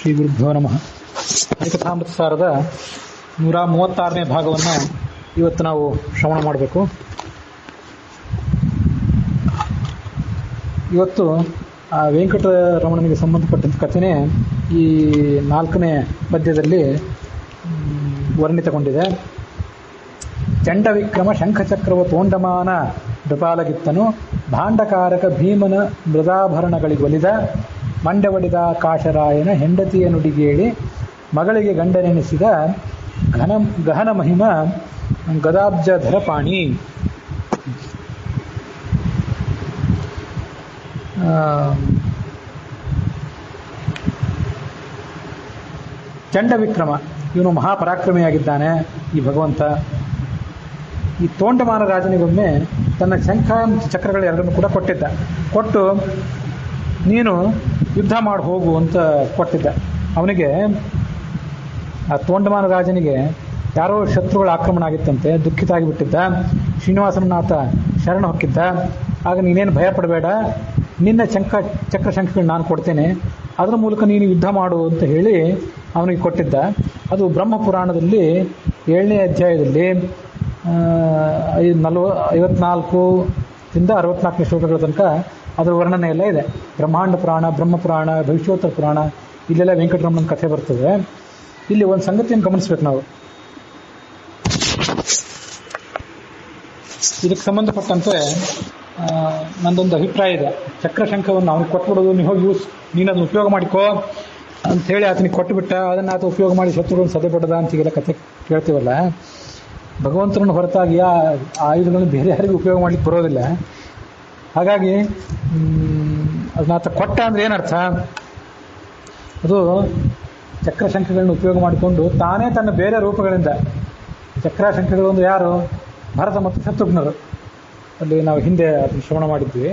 ಶ್ರೀ ಗುರುಭ್ಯೋ ನಮಃ. ಹರಿಕಥಾಮೃತಸಾರದ 136ನೇ ಭಾಗವನ್ನು ಇವತ್ತು ನಾವು ಶ್ರವಣ ಮಾಡಬೇಕು. ಇವತ್ತು ಆ ವೆಂಕಟರಮಣನಿಗೆ ಸಂಬಂಧಪಟ್ಟಂಥ ಕಥೆನೇ ಈ 4ನೇ ಪದ್ಯದಲ್ಲಿ ವರ್ಣಿತಗೊಂಡಿದೆ. ಚಂಡವಿಕ್ರಮ ಶಂಖಚಕ್ರವ ತೋಂಡಮಾನ ನೃಪಾಲಗಿತ್ತನು, ಭಾಂಡಕಾರಕ ಭೀಮನ ಮೃದಾಭರಣಗಳಿಗೊಲಿದ, ಮಂಡವಡಿದ ಕಾಶರಾಯನ ಹೆಂಡತಿಯ ನುಡಿಗೇಳಿ ಮಗಳಿಗೆ ಗಂಡನೆನಿಸಿದ, ಗಹನ ಮಹಿಮ ಗದಾಬ್ಜಧರ ಪಾಣಿ. ಚಂಡವಿಕ್ರಮ ಇವನು ಮಹಾಪರಾಕ್ರಮಿಯಾಗಿದ್ದಾನೆ ಈ ಭಗವಂತ. ಈ ತೋಂಡಮಾನ ರಾಜನಿಗೊಮ್ಮೆ ತನ್ನ ಶಂಖ ಚಕ್ರಗಳೆರಡನ್ನು ಕೂಡ ಕೊಟ್ಟು ನೀನು ಯುದ್ಧ ಮಾಡಿ ಹೋಗು ಅಂತ ಕೊಟ್ಟಿದ್ದ. ಅವನಿಗೆ ಆ ತೋಂಡಮಾನ ರಾಜನಿಗೆ ಯಾರೋ ಶತ್ರುಗಳ ಆಕ್ರಮಣ ಆಗಿತ್ತಂತೆ, ದುಃಖಿತ ಆಗಿಬಿಟ್ಟಿದ್ದ. ಶ್ರೀನಿವಾಸನಾಥ ಶರಣ ಹೊಕ್ಕಿದ್ದ. ಆಗ ನೀನೇನು ಭಯ ಪಡಬೇಡ, ನಿನ್ನ ಚಕ್ರ ಶಂಖಗಳು ನಾನು ಕೊಡ್ತೇನೆ, ಅದರ ಮೂಲಕ ನೀನು ಯುದ್ಧ ಮಾಡು ಅಂತ ಹೇಳಿ ಅವನಿಗೆ ಕೊಟ್ಟಿದ್ದ. ಅದು ಬ್ರಹ್ಮಪುರಾಣದಲ್ಲಿ 7ನೇ ಅಧ್ಯಾಯದಲ್ಲಿ 54ರಿಂದ 64ನೇ ಶ್ಲೋಕಗಳ ತನಕ ಅದರ ವರ್ಣನೆ ಎಲ್ಲ ಇದೆ. ಬ್ರಹ್ಮಾಂಡ ಪುರಾಣ, ಬ್ರಹ್ಮಪುರಾಣ, ಭವಿಷ್ಯೋತ್ತರ ಪುರಾಣ, ಇಲ್ಲೆಲ್ಲ ವೆಂಕಟರಮಣನ ಕಥೆ ಬರ್ತದೆ. ಇಲ್ಲಿ ಒಂದು ಸಂಗತಿಯನ್ನು ಗಮನಿಸ್ಬೇಕು ನಾವು. ಇದಕ್ಕೆ ಸಂಬಂಧಪಟ್ಟಂತೆ ನಂದೊಂದು ಅಭಿಪ್ರಾಯ ಇದೆ. ಚಕ್ರಶಂಖವನ್ನು ಅವನಿಗೆ ಕೊಟ್ಬಿಡೋದು, ನೀವು ಹೋಗಿ ನೀನು ಅದನ್ನು ಉಪಯೋಗ ಮಾಡಿಕೋ ಅಂಥೇಳಿ ಆತನಿಗೆ ಕೊಟ್ಟುಬಿಟ್ಟ, ಅದನ್ನು ಆತ ಉಪಯೋಗ ಮಾಡಿ ಶತ್ರುಗಳನ್ನು ಸದೆಪಡದ ಅಂತ ಈಗೆಲ್ಲ ಕಥೆ ಕೇಳ್ತೀವಲ್ಲ. ಭಗವಂತನನ್ನು ಹೊರತಾಗಿ ಆ ಆಯುಧಗಳನ್ನು ಬೇರೆ ಯಾರಿಗೂ ಉಪಯೋಗ ಮಾಡಲಿಕ್ಕೆ ಬರೋದಿಲ್ಲ. ಹಾಗಾಗಿ ಅದನ್ನ ಆತ ಕೊಟ್ಟ ಅಂದರೆ ಏನರ್ಥ? ಅದು ಚಕ್ರಶಂಖಗಳನ್ನು ಉಪಯೋಗ ಮಾಡಿಕೊಂಡು ತಾನೇ ತನ್ನ ಬೇರೆ ರೂಪಗಳಿಂದ, ಚಕ್ರಶಂಖಗಳು ಒಂದು ಯಾರು? ಭರತ ಮತ್ತು ಶತ್ರುಘ್ನರು. ಅಲ್ಲಿ ನಾವು ಹಿಂದೆ ಅದನ್ನು ಶ್ರವಣ ಮಾಡಿದ್ವಿ.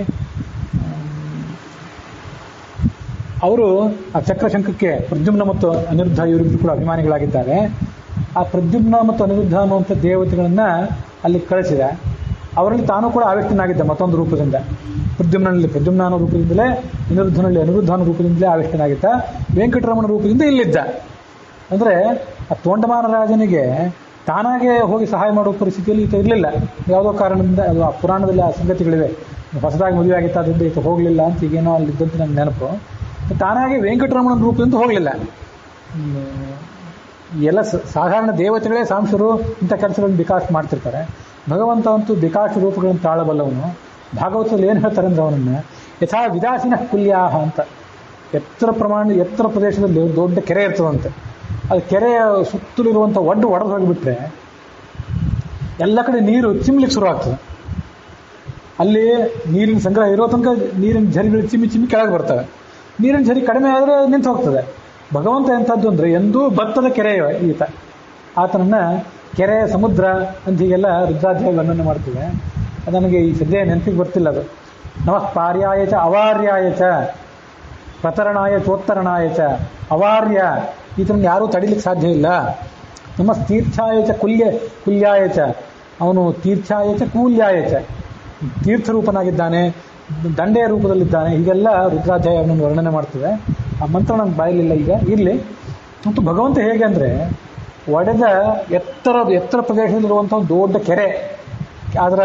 ಅವರು ಆ ಚಕ್ರಶಂಖಕ್ಕೆ ಪ್ರದ್ಯುಮ್ನ ಮತ್ತು ಅನಿರುದ್ಧ ಇವರಿಬ್ಬರು ಕೂಡ ಅಭಿಮಾನಿಗಳಾಗಿದ್ದಾರೆ. ಆ ಪ್ರದ್ಯುಮ್ನ ಮತ್ತು ಅನಿರುದ್ಧ ಅನ್ನುವಂಥ ದೇವತೆಗಳನ್ನು ಅಲ್ಲಿ ಕಳಿಸಿದ. ಅವರಲ್ಲಿ ತಾನೂ ಕೂಡ ಆವಿಷ್ಟನಾಗಿದ್ದ ಮತ್ತೊಂದು ರೂಪದಿಂದ. ಪ್ರದ್ಯುಮ್ನಲ್ಲಿ ಪ್ರದ್ಯುಮ್ನ ಅನ್ನೋ ರೂಪದಿಂದಲೇ, ಅನಿರುದ್ಧನಲ್ಲಿ ಅನಿರುದ್ಧ ಅನ್ನೋ ರೂಪದಿಂದಲೇ ಆವಿಷ್ಟನಾಗಿದ್ದ. ವೆಂಕಟರಮಣ ರೂಪದಿಂದ ಇಲ್ಲಿದ್ದ. ಅಂದರೆ ಆ ತೋಂಡಮಾನ ರಾಜನಿಗೆ ತಾನಾಗೆ ಹೋಗಿ ಸಹಾಯ ಮಾಡುವ ಪರಿಸ್ಥಿತಿಯಲ್ಲಿ ಈತ ಇರಲಿಲ್ಲ. ಯಾವುದೋ ಕಾರಣದಿಂದ, ಅದು ಆ ಪುರಾಣದಲ್ಲಿ ಆ ಸಂಗತಿಗಳಿವೆ. ಹೊಸದಾಗಿ ಮದುವೆ ಆಗಿತ್ತು, ಅದರಿಂದ ಈತ ಹೋಗಲಿಲ್ಲ ಅಂತ ಈಗೇನೋ ಅಲ್ಲಿದ್ದಂತೆ ನನಗೆ ನೆನಪು. ತಾನಾಗೆ ವೆಂಕಟರಮಣನ ರೂಪದಿಂದ ಹೋಗಲಿಲ್ಲ. ಎಲ್ಲ ಸಾಧಾರಣ ದೇವತೆಗಳೇ ಸಾಂಶರು ಇಂಥ ಕೆಲಸಗಳನ್ನು ವಿಕಾಸ ಮಾಡ್ತಿರ್ತಾರೆ. ಭಗವಂತ ಅಂತೂ ವಿಕಾಸ ರೂಪಗಳನ್ನು ತಾಳಬಲ್ಲವನು. ಭಾಗವತದಲ್ಲಿ ಏನು ಹೇಳ್ತಾರೆ ಅಂದರೆ ಅವನನ್ನು ಯಥಾ ವಿದಾಸಿನ ಕುಲ್ಯಾಹ ಅಂತ. ಎತ್ತರ ಪ್ರದೇಶದಲ್ಲಿ ಒಂದು ದೊಡ್ಡ ಕೆರೆ ಇರ್ತದಂತೆ. ಅದು ಕೆರೆಯ ಸುತ್ತಲಿರುವಂಥ ಒಡ್ಡು ಒಡೆದು ಹೋಗಿಬಿಟ್ರೆ ಎಲ್ಲ ಕಡೆ ನೀರು ಚಿಮ್ಲಿಕ್ಕೆ ಶುರು ಆಗ್ತದೆ. ಅಲ್ಲಿ ನೀರಿನ ಸಂಗ್ರಹ ಇರೋ ತನಕ ನೀರಿನ ಝರಿಗಳು ಚಿಮ್ಮಿ ಕೆಳಗೆ ಬರ್ತವೆ. ನೀರಿನ ಝರಿ ಕಡಿಮೆ ಆದರೆ ನಿಂತು ಹೋಗ್ತದೆ. ಭಗವಂತ ಎಂಥದ್ದು ಅಂದರೆ ಎಂದೂ ಭತ್ತದ ಕೆರೆ ಈತ. ಆತನನ್ನು ಕೆರೆ, ಸಮುದ್ರ ಅಂತ ಹೀಗೆಲ್ಲ ರುದ್ರಾಧ್ಯಾಯ ವರ್ಣನೆ ಮಾಡ್ತೀವಿ. ಅದು ನನಗೆ ಈ ಸದ್ಯ ನೆನಪಿಗೆ ಬರ್ತಿಲ್ಲ. ಅದು ನಮಃ ಪಾರ್ಯಾಯ ಚ ಅವಾರ್ಯಾಯ ಚ ಪ್ರತರಣಾಯ ಚೋತ್ತರಣಾಯ ಚ ಅವಾರ್ಯ. ಈತನನ್ನು ಯಾರೂ ತಡಿಲಿಕ್ಕೆ ಸಾಧ್ಯ ಇಲ್ಲ. ನಮ್ಮ ತೀರ್ಥಾಯ ಚ ಕುಲ್ಯಾಯ ಚ, ಅವನು ತೀರ್ಥಾಯ ಚ ಕೂಲ್ಯಾಯ ಚ, ತೀರ್ಥರೂಪನಾಗಿದ್ದಾನೆ, ದಂಡೆಯ ರೂಪದಲ್ಲಿದ್ದಾನೆ. ಹೀಗೆಲ್ಲ ರುದ್ರಾಧ್ಯಾಯವನ್ನು ವರ್ಣನೆ ಮಾಡ್ತದೆ. ಆ ಮಂತ್ರ ನನ್ನ ಬಾಯಲಿಲ್ಲ ಈಗ, ಇರಲಿ. ಮತ್ತು ಭಗವಂತ ಹೇಗೆ ಅಂದರೆ ಒಡೆದ ಎತ್ತರ ಪ್ರದೇಶದಲ್ಲಿರುವಂಥ ಒಂದು ದೊಡ್ಡ ಕೆರೆ, ಅದರ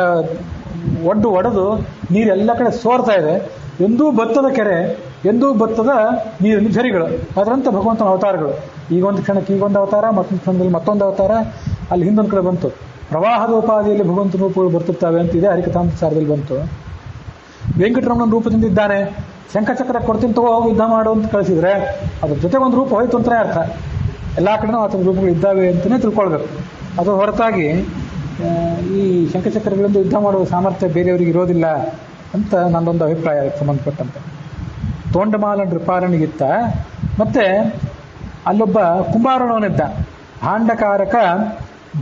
ಒಡೆದು ನೀರೆಲ್ಲ ಕಡೆ ಸೋರ್ತಾ ಇದೆ. ಎಂದೂ ಭತ್ತದ ಕೆರೆ, ಎಂದೂ ಭತ್ತದ ನೀರಿನ ಝರಿಗಳು. ಅದರಂಥ ಭಗವಂತನ ಅವತಾರಗಳು. ಈಗೊಂದು ಕ್ಷಣಕ್ಕೆ ಈಗೊಂದು ಅವತಾರ, ಮತ್ತೊಂದು ಕ್ಷಣದಲ್ಲಿ ಮತ್ತೊಂದು ಅವತಾರ. ಅಲ್ಲಿ ಹಿಂದೊಂದು ಕಡೆ ಬಂತು ಪ್ರವಾಹದ ಉಪಾದಿಯಲ್ಲಿ ಭಗವಂತನ ರೂಪಗಳು ಬರ್ತಿರ್ತವೆ ಅಂತಿದೆ, ಹರಿಕಥಾಮೃತಸಾರದಲ್ಲಿ ಬಂತು. ವೆಂಕಟರಮಣನ ರೂಪದಿಂದ ಇದ್ದಾನೆ, ಶಂಖಚಕ್ರ ಕೊಡ್ತೀನಿ ತಗೋ ಹೋಗಿ ಯುದ್ಧ ಮಾಡು ಅಂತ ಕಳಿಸಿದ್ರೆ ಅದ್ರ ಜೊತೆಗೆ ಒಂದು ರೂಪ ಹೋಯ್ತು ಅಂತಲೇ ಅರ್ಥ. ಎಲ್ಲ ಕಡೆನೂ ಆತನ ರೂಪಗಳು ಇದ್ದಾವೆ ಅಂತಲೇ ತಿಳ್ಕೊಳ್ಬೇಕು. ಅದು ಹೊರತಾಗಿ ಈ ಶಂಖಚಕ್ರಗಳಿಂದ ಯುದ್ಧ ಮಾಡುವ ಸಾಮರ್ಥ್ಯ ಬೇರೆಯವರಿಗೆ ಇರೋದಿಲ್ಲ ಅಂತ ನನ್ನೊಂದು ಅಭಿಪ್ರಾಯ ಅದಕ್ಕೆ ಸಂಬಂಧಪಟ್ಟಂತೆ. ತೋಂಡಮಾಲ ನೃಪಾಲನಿಗಿತ್ತ. ಮತ್ತು ಅಲ್ಲೊಬ್ಬ ಕುಂಬಾರನವನಿದ್ದ, ಭಾಂಡಕಾರಕ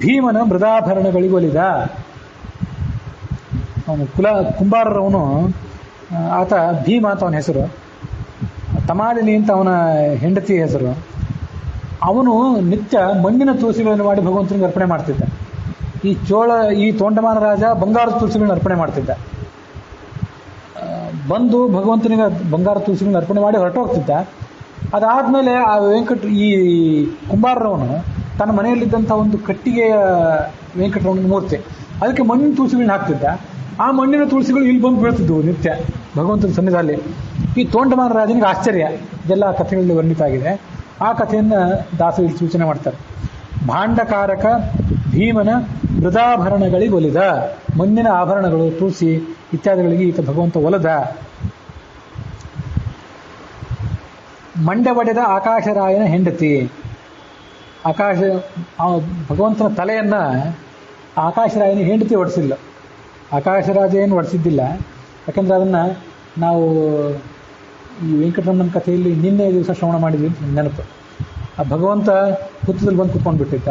ಭೀಮನ ಮೃದಾಭರಣಗಳಿಗೊಲಿದ. ಅವನು ಕುಂಬಾರರವನು, ಆತ ಭೀಮ ಅಂತ ಅವನ ಹೆಸರು. ತಮಾಲಿನಿ ಅಂತ ಅವನ ಹೆಂಡತಿಯ ಹೆಸರು. ಅವನು ನಿತ್ಯ ಮಣ್ಣಿನ ತುಳಸಿಗಳನ್ನು ಮಾಡಿ ಭಗವಂತನಿಗೆ ಅರ್ಪಣೆ ಮಾಡ್ತಿದ್ದ. ಈ ತೋಂಡಮಾನ ರಾಜ ಬಂಗಾರದ ತುಳಸಿಗಳನ್ನ ಅರ್ಪಣೆ ಮಾಡ್ತಿದ್ದ. ಬಂದು ಭಗವಂತನಿಗೆ ಬಂಗಾರ ತುಳಸಿಗಳನ್ನ ಅರ್ಪಣೆ ಮಾಡಿ ಹೊರಟೋಗ್ತಿದ್ದ. ಅದಾದಮೇಲೆ ಆ ಈ ಕುಂಬಾರರವನು ತನ್ನ ಮನೆಯಲ್ಲಿದ್ದಂಥ ಒಂದು ಕಟ್ಟಿಗೆಯ ವೆಂಕಟರಮಣ ಮೂರ್ತಿ, ಅದಕ್ಕೆ ಮಣ್ಣಿನ ತುಳಸಿಗಳನ್ನ ಹಾಕ್ತಿದ್ದ. ಆ ಮಣ್ಣಿನ ತುಳಸಿಗಳು ಇಲ್ಲಿ ಬಂದು ಬೀಳ್ತಿದ್ವು ನಿತ್ಯ ಭಗವಂತನ ಸನ್ನಿಧಾನದಲ್ಲಿ. ಈ ತೋಂಡಮಾನ ರಾಜನಿಗೆ ಆಶ್ಚರ್ಯ, ಇದೆಲ್ಲ ಕಥೆಗಳಲ್ಲಿ ವರ್ಣಿತ ಆಗಿದೆ. ಆ ಕಥೆಯನ್ನು ದಾಸರು ಇಲ್ಲಿ ಸೂಚನೆ ಮಾಡ್ತಾರೆ. ಭಾಂಡಕಾರಕ ಭೀಮನ ಮೃದಾಭರಣಗಳಿಗೆ ಒಲಿದ, ಮಣ್ಣಿನ ಆಭರಣಗಳು ತುಳಸಿ ಇತ್ಯಾದಿಗಳಿಗೆ ಈತ ಭಗವಂತ ಒಲದ. ಮಂಡೆ ಒಡೆದ ಆಕಾಶರಾಯನ ಹೆಂಡತಿ, ಭಗವಂತನ ತಲೆಯನ್ನ ಆಕಾಶರಾಯನ ಹೆಂಡತಿ ಒಡಿಸಿಲ್ಲ. ಆಕಾಶರಾಜ ಏನು ಒಡಿಸಿದ್ದಿಲ್ಲ, ಯಾಕಂದ್ರೆ ಅದನ್ನ ನಾವು ಈ ವೆಂಕಟರಮಣನ ಕಥೆಯಲ್ಲಿ ನಿನ್ನೆ ದಿವಸ ಶ್ರವಣ ಮಾಡಿದ್ವಿ ಅಂತ ನೆನಪು. ಆ ಭಗವಂತ ಹುತ್ತದಲ್ಲಿ ಬಂದು ಕುತ್ಕೊಂಡು ಬಿಟ್ಟಿದ್ದ.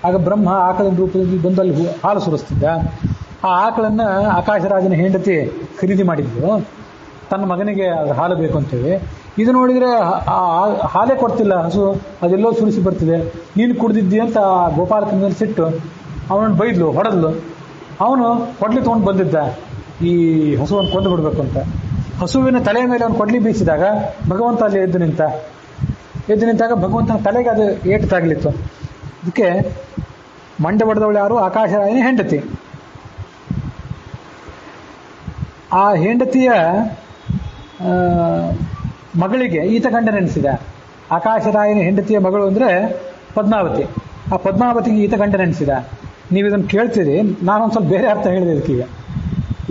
ಆಗ ಬ್ರಹ್ಮ ಆಕಳನ ರೂಪದಲ್ಲಿ ಬಂದು ಅಲ್ಲಿ ಹಾಲು ಸುರಿಸ್ತಿದ್ದ. ಆ ಆಕಳನ್ನ ಆಕಾಶರಾಜನ ಹೆಂಡತಿ ಖರೀದಿ ಮಾಡಿದ್ಲು, ತನ್ನ ಮಗನಿಗೆ ಅದು ಹಾಲು ಬೇಕು ಅಂತೇಳಿ. ಇದು ನೋಡಿದರೆ ಹಾಲೇ ಕೊಡ್ತಿಲ್ಲ ಹಸು, ಅದೆಲ್ಲೋ ಸುರಿಸಿ ಬರ್ತಿದೆ, ನೀನು ಕುಡ್ದಿದ್ದಿ ಅಂತ ಗೋಪಾಲಕನ ಮೇಲೆ ಸಿಟ್ಟು ಅವನನ್ನು ಬೈದ್ಲು, ಹೊಡೆದ್ಲು. ಅವನು ಕೊಡ್ಲಿ ತೊಗೊಂಡು ಬಂದಿದ್ದ ಈ ಹಸುವನ್ನು ಕೊಂದು ಬಿಡಬೇಕು ಅಂತ. ಹಸುವಿನ ತಲೆಯ ಮೇಲೆ ಅವನು ಕೊಡ್ಲಿ ಬೀಸಿದಾಗ ಭಗವಂತ ಅಲ್ಲಿ ಎದ್ದು ನಿಂತಾಗ ಭಗವಂತನ ತಲೆಗೆ ಅದು ಏಟು ತಾಗಲಿತ್ತು. ಅದಕ್ಕೆ ಮಂಡೆ ಹೊಡೆದವಳು ಯಾರು? ಆಕಾಶರಾಯನ ಹೆಂಡತಿ. ಆ ಹೆಂಡತಿಯ ಮಗಳಿಗೆ ಈತ ಗಂಡ ನೆನೆಸಿದ. ಆಕಾಶರಾಯನ ಹೆಂಡತಿಯ ಮಗಳು ಅಂದರೆ ಪದ್ಮಾವತಿ. ಆ ಪದ್ಮಾವತಿಗೆ ಈತ ಗಂಡ ನೆನೆಸಿದ. ನೀವು ಇದನ್ನು ಕೇಳ್ತೀರಿ, ನಾನೊಂದು ಸ್ವಲ್ಪ ಬೇರೆ ಅರ್ಥ ಹೇಳಿದೆ ಇದಕ್ಕೀಗ.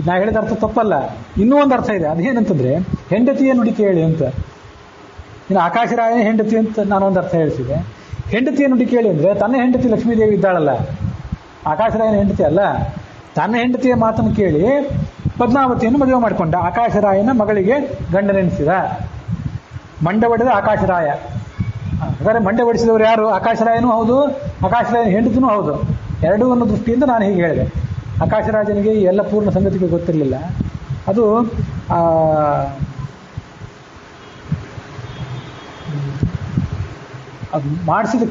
ನಾ ಹೇಳಿದ ಅರ್ಥ ತಪ್ಪಲ್ಲ, ಇನ್ನೂ ಒಂದು ಅರ್ಥ ಇದೆ. ಅದೇನಂತಂದ್ರೆ ಹೆಂಡತಿಯ ನುಡಿ ಕೇಳಿ ಅಂತ. ಇನ್ನು ಆಕಾಶರಾಯನ ಹೆಂಡತಿ ಅಂತ ನಾನೊಂದು ಅರ್ಥ ಹೇಳಿಸಿದೆ. ಹೆಂಡತಿಯ ನುಡಿ ಕೇಳಿ ಅಂದರೆ ತನ್ನ ಹೆಂಡತಿ ಲಕ್ಷ್ಮೀದೇವಿ ಇದ್ದಾಳಲ್ಲ, ಆಕಾಶರಾಯನ ಹೆಂಡತಿ ಅಲ್ಲ, ತನ್ನ ಹೆಂಡತಿಯ ಮಾತನ್ನು ಕೇಳಿ ಪದ್ಮಾವತಿಯನ್ನು ಮದುವೆ ಮಾಡಿಕೊಂಡ. ಆಕಾಶರಾಯನ ಮಗಳಿಗೆ ಗಂಡ ನೆನೆಸಿದ. ಮಂಡೆ ಹೊಡೆದ ಆಕಾಶರಾಯ. ಹಾಗಾದ್ರೆ ಮಂಡೆ ಹೊಡಿಸಿದವರು ಯಾರು? ಆಕಾಶರಾಯನೂ ಹೌದು, ಆಕಾಶರಾಯನ ಹೆಂಡತಿನೂ ಹೌದು. ಎರಡೂ ಅನ್ನೋ ದೃಷ್ಟಿಯಿಂದ ನಾನು ಹೀಗೆ ಹೇಳಿದೆ. ಆಕಾಶರಾಜನಿಗೆ ಈ ಎಲ್ಲ ಪೂರ್ಣ ಸಂಗತಿಗೆ ಗೊತ್ತಿರಲಿಲ್ಲ. ಅದು ಮಾಡಿಸಿದ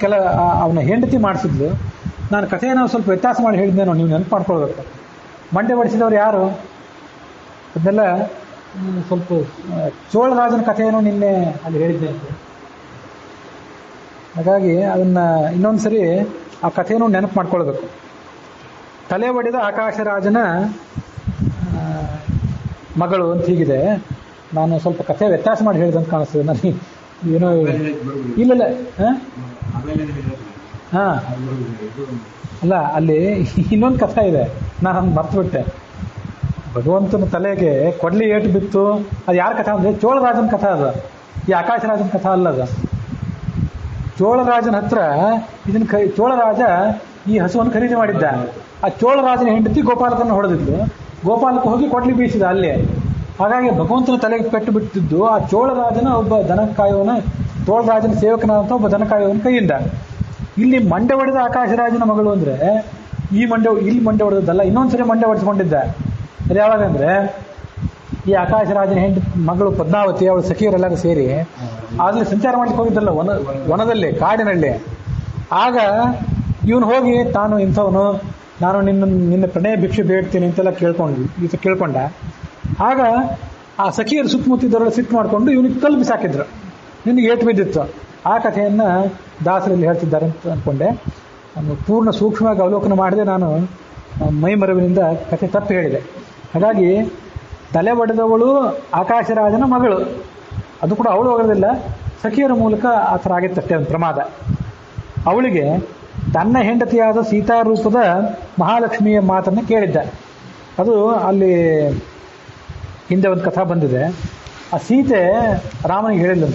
ಅವನ ಹೆಂಡತಿ ಮಾಡಿಸಿದ್ಲು. ನಾನು ಕಥೆಯನ್ನು ಸ್ವಲ್ಪ ವ್ಯತ್ಯಾಸ ಮಾಡಿ ಹೇಳಿದ್ದೇನೋ, ನೀವು ನೆನಪು ಮಾಡ್ಕೊಳ್ಬೇಕು. ಮಂಡೆ ಹೊಡಿಸಿದವರು ಯಾರು ಅದನ್ನೆಲ್ಲ ಸ್ವಲ್ಪ ಚೋಳರಾಜನ ಕಥೆಯನ್ನು ನಿನ್ನೆ ಅಲ್ಲಿ ಹೇಳಿದ್ದೆ. ಹಾಗಾಗಿ ಅದನ್ನು ಇನ್ನೊಂದು ಸರಿ ಆ ಕಥೆಯನ್ನು ನೆನಪು ಮಾಡ್ಕೊಳ್ಬೇಕು. ತಲೆ ಒಡೆದ ಆಕಾಶರಾಜನ ಮಗಳು ಅಂತ ಹೀಗಿದೆ. ನಾನು ಸ್ವಲ್ಪ ಕಥೆ ವ್ಯತ್ಯಾಸ ಮಾಡಿ ಹೇಳಿದೆ ಅಂತ ಕಾಣಿಸ್ತದೆ ನನಗೆ. ಏನೋ ಇಲ್ಲ ಅಲ್ಲ, ಅಲ್ಲಿ ಇನ್ನೊಂದು ಕಥೆ ಇದೆ, ನಾನು ಮರ್ತುಬಿಟ್ಟೆ. ಭಗವಂತನ ತಲೆಗೆ ಕೊಡ್ಲಿ ಏಟು ಬಿತ್ತು. ಅದು ಯಾರ ಕಥೆ ಅಂದರೆ ಚೋಳರಾಜನ ಕಥೆ. ಅದು ಈ ಆಕಾಶರಾಜನ ಕಥೆ ಅಲ್ಲ. ಅದು ಚೋಳರಾಜನ ಹತ್ರ ಚೋಳರಾಜ ಈ ಹಸುವನ್ನು ಖರೀದಿ ಮಾಡಿದ್ದ. ಆ ಚೋಳರಾಜನ ಹೆಂಡತಿ ಗೋಪಾಲಕನ ಹೊಡೆದಿದ್ದು. ಗೋಪಾಲಕ ಹೋಗಿ ಕೊಡ್ಲಿ ಬೀಸಿದ ಅಲ್ಲೇ. ಹಾಗಾಗಿ ಭಗವಂತನ ತಲೆಗೆ ಪೆಟ್ಟು ಬಿಟ್ಟಿದ್ದು ಆ ಚೋಳರಾಜನ ಒಬ್ಬ ದನಕಾಯುವನ, ಚೋಳರಾಜನ ಸೇವಕನಾದಂಥ ಒಬ್ಬ ದನಕಾಯುವನ ಕೈಯಿಂದ. ಇಲ್ಲಿ ಮಂಡೆ ಹೊಡೆದ ಆಕಾಶರಾಜನ ಮಗಳು ಅಂದರೆ ಇಲ್ಲಿ ಮಂಡೆ ಹೊಡೆದದ್ದಲ್ಲ, ಇನ್ನೊಂದ್ಸರಿ ಮಂಡೆ ಹೊಡೆಸ್ಕೊಂಡಿದ್ದ. ಅದು ಯಾವಾಗಂದ್ರೆ ಈ ಆಕಾಶರಾಜನ ಹೆಂಡತಿ ಮಗಳು ಪದ್ಮಾವತಿ, ಅವಳು ಸಖಿಯರೆಲ್ಲರೂ ಸೇರಿ ಅಲ್ಲಿ ಸಂಚಾರ ಮಾಡ್ಲಿಕ್ಕೆ ಹೋಗಿದ್ದಲ್ಲ ವನದಲ್ಲಿ, ಕಾಡಿನಲ್ಲಿ. ಆಗ ಇವನು ಹೋಗಿ ತಾನು ಇಂಥವನು, ನಾನು ನಿನ್ನ ಪ್ರಣಯ ಭಿಕ್ಷೆ ಬೇಡ್ತೀನಿ ಅಂತೆಲ್ಲ ಕೇಳ್ಕೊಂಡ. ಆಗ ಆ ಸಖಿಯರು ಸುತ್ತಮುತ್ತಿದ್ದವರೆಲ್ಲ ಸಿಟ್ಟು ಮಾಡಿಕೊಂಡು ಇವನಿಗೆ ಕಲ್ಲು ಬಿಸಾಕಿದ್ರು, ನಿನಗೆ ಏಟು ಬಿದ್ದಿತ್ತು. ಆ ಕಥೆಯನ್ನು ದಾಸರಲ್ಲಿ ಹೇಳ್ತಿದ್ದಾರೆ ಅಂತ ಅಂದ್ಕೊಂಡೆ. ನಾನು ಪೂರ್ಣ ಸೂಕ್ಷ್ಮವಾಗಿ ಅವಲೋಕನ ಮಾಡಿದೆ. ನಾನು ಮೈ ಮರವಿನಿಂದ ಕಥೆ ತಪ್ಪು ಹೇಳಿದೆ. ಹಾಗಾಗಿ ತಲೆ ಒಡೆದವಳು ಆಕಾಶರಾಜನ ಮಗಳು. ಅದು ಕೂಡ ಅವಳು ಹೋಗೋದಿಲ್ಲ, ಸಖಿಯರ ಮೂಲಕ ಆ ಥರ ಆಗಿತ್ತಷ್ಟೇ ಒಂದು ಪ್ರಮಾದ. ಅವಳಿಗೆ ತನ್ನ ಹೆಂಡತಿಯಾದ ಸೀತಾರೂಪದ ಮಹಾಲಕ್ಷ್ಮಿಯ ಮಾತನ್ನು ಕೇಳಿದ್ದ. ಅದು ಅಲ್ಲಿ ಹಿಂದೆ ಒಂದು ಕಥಾ ಬಂದಿದೆ. ಆ ಸೀತೆ ರಾಮನಿಗೆ ಹೇಳಿಲ್ಲ,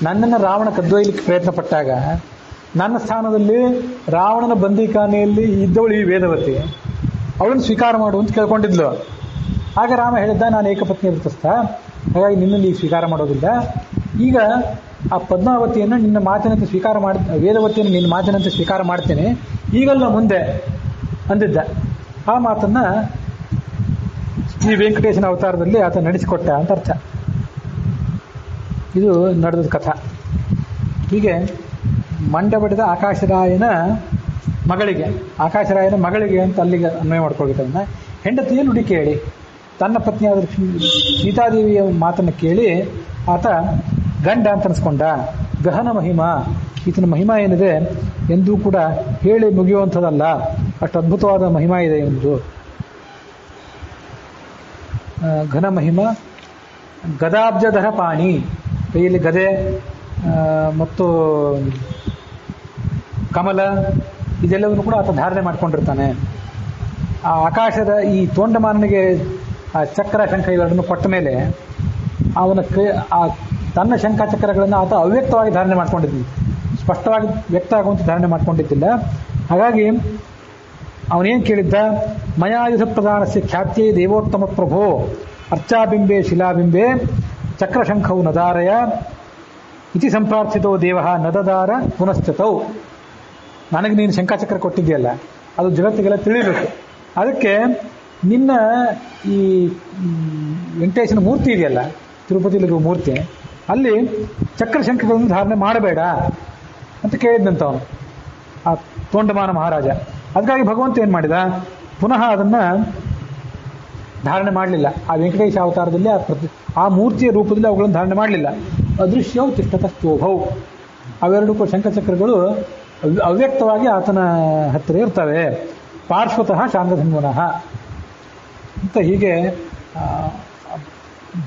ನನ್ನನ್ನು ರಾವಣ ಕದ್ದೊಯ್ಯಲಿಕ್ಕೆ ಪ್ರಯತ್ನ ಪಟ್ಟಾಗ ನನ್ನ ಸ್ಥಾನದಲ್ಲಿ ರಾವಣನ ಬಂದಿಖಾನೆಯಲ್ಲಿ ಇದ್ದವಳು ಈ ವೇದವತಿ, ಅವಳನ್ನು ಸ್ವೀಕಾರ ಮಾಡು ಅಂತ ಕೇಳ್ಕೊಂಡಿದ್ಲು. ಆಗ ರಾಮ ಹೇಳಿದ್ದ, ನಾನು ಏಕಪತ್ನಿ ವ್ರತಸ್ಥ, ಹಾಗಾಗಿ ನಿನ್ನನ್ನು ಈಗ ಸ್ವೀಕಾರ ಮಾಡೋದಿಲ್ಲ. ಈಗ ಆ ಪದ್ಮಾವತಿಯನ್ನು ನಿನ್ನ ಮಾತಿನಂತೆ ವೇದವತಿಯನ್ನು ನಿನ್ನ ಮಾತಿನಂತೆ ಸ್ವೀಕಾರ ಮಾಡ್ತೇನೆ, ಈಗಲ್ಲ ಮುಂದೆ ಅಂದಿದ್ದ. ಆ ಮಾತನ್ನು ಶ್ರೀ ವೆಂಕಟೇಶನ ಅವತಾರದಲ್ಲಿ ಆತ ನಡೆಸಿಕೊಟ್ಟ ಅಂತ ಅರ್ಥ. ಇದು ನಡೆದ ಕಥಾ. ಹೀಗೆ ಮಂಡೆ ಬಡಿದ ಆಕಾಶರಾಯನ ಮಗಳಿಗೆ ಅಂತ ಅಲ್ಲಿಗೆ ಅನ್ವಯ ಮಾಡ್ಕೊಳ್ಬೇಕು. ಅದನ್ನ ಹೆಂಡತಿಯ ನುಡಿ ಕೇಳಿ, ತನ್ನ ಪತ್ನಿಯಾದ ಸೀತಾದೇವಿಯ ಮಾತನ್ನು ಕೇಳಿ ಆತ ಗಂಡ ಅಂತ ಅನ್ಸ್ಕೊಂಡ. ಗಹನ ಮಹಿಮಾ, ಈತನ ಮಹಿಮಾ ಏನಿದೆ ಎಂದೂ ಕೂಡ ಹೇಳಿ ಮುಗಿಯುವಂಥದ್ದಲ್ಲ, ಅಷ್ಟು ಅದ್ಭುತವಾದ ಮಹಿಮಾ ಇದೆ ಎಂದು. ಘನ ಮಹಿಮಾ. ಗದಾಬ್ಜಧರ ಪಾಣಿ, ಕೈಯಲ್ಲಿ ಗದೆ ಮತ್ತು ಕಮಲ ಇದೆಲ್ಲವನ್ನು ಕೂಡ ಆತ ಧಾರಣೆ ಮಾಡ್ಕೊಂಡಿರ್ತಾನೆ. ಆ ಆಕಾಶದ ಈ ತೋಂಡಮಾನನಿಗೆ ಆ ಚಕ್ರ ಶಂಖ ಇವೆರಡನ್ನು ಕೊಟ್ಟ ಮೇಲೆ ಅವನ ತನ್ನ ಶಂಖ ಚಕ್ರಗಳನ್ನು ಆತ ಅವ್ಯಕ್ತವಾಗಿ ಧಾರಣೆ ಮಾಡ್ಕೊಂಡಿದ್ದ, ಸ್ಪಷ್ಟವಾಗಿ ವ್ಯಕ್ತ ಆಗುವಂತೆ ಧಾರಣೆ ಮಾಡ್ಕೊಂಡಿದ್ದಿಲ್ಲ. ಹಾಗಾಗಿ ಅವನೇನು ಕೇಳಿದ್ದ, ಮಯಾಯುಧ ಪ್ರಧಾನಸ್ಯ ಖ್ಯಾತ್ಯೇ ದೇವೋತ್ತಮ ಪ್ರಭೋ ಅರ್ಚಾಬಿಂಬೆ ಶಿಲಾಬಿಂಬೆ ಚಕ್ರಶಂಖವು ನದಾರಯ ಇತಿ ಸಂಪ್ರಾರ್ಥಿತೋ ದೇವ ನದದಾರ ಪುನಶ್ಚತೌ. ನನಗೆ ನೀನು ಶಂಖಚಕ್ರ ಕೊಟ್ಟಿದೆಯಲ್ಲ, ಅದು ಜಗತ್ತಿಗೆಲ್ಲ ತಿಳಿಬೇಕು. ಅದಕ್ಕೆ ನಿನ್ನ ಈ ವೆಂಕಟೇಶನ ಮೂರ್ತಿ ಇದೆಯಲ್ಲ, ತಿರುಪತಿಲಿರುವ ಮೂರ್ತಿ, ಅಲ್ಲಿ ಚಕ್ರಶಂಖಗಳನ್ನು ಧಾರಣೆ ಮಾಡಬೇಡ ಅಂತ ಕೇಳಿದ್ದಂತ ಅವನು, ಆ ತೋಂಡಮಾನ ಮಹಾರಾಜ. ಅದಕ್ಕಾಗಿ ಭಗವಂತ ಏನು ಮಾಡಿದ, ಪುನಃ ಅದನ್ನು ಧಾರಣೆ ಮಾಡಲಿಲ್ಲ. ಆ ವೆಂಕಟೇಶ ಅವತಾರದಲ್ಲಿ ಆ ಮೂರ್ತಿಯ ರೂಪದಲ್ಲಿ ಅವುಗಳನ್ನು ಧಾರಣೆ ಮಾಡಲಿಲ್ಲ. ಅದೃಶ್ಯವು ತಿಷ್ಟತಸ್ಥೋಭೌ, ಅವೆರಡು ಶಂಖಚಕ್ರಗಳು ಅವ್ಯಕ್ತವಾಗಿ ಆತನ ಹತ್ತಿರ ಇರ್ತವೆ. ಪಾರ್ಶ್ವತಃ ಶಾಂತಧನ್ವನಃ ಅಂತ ಹೀಗೆ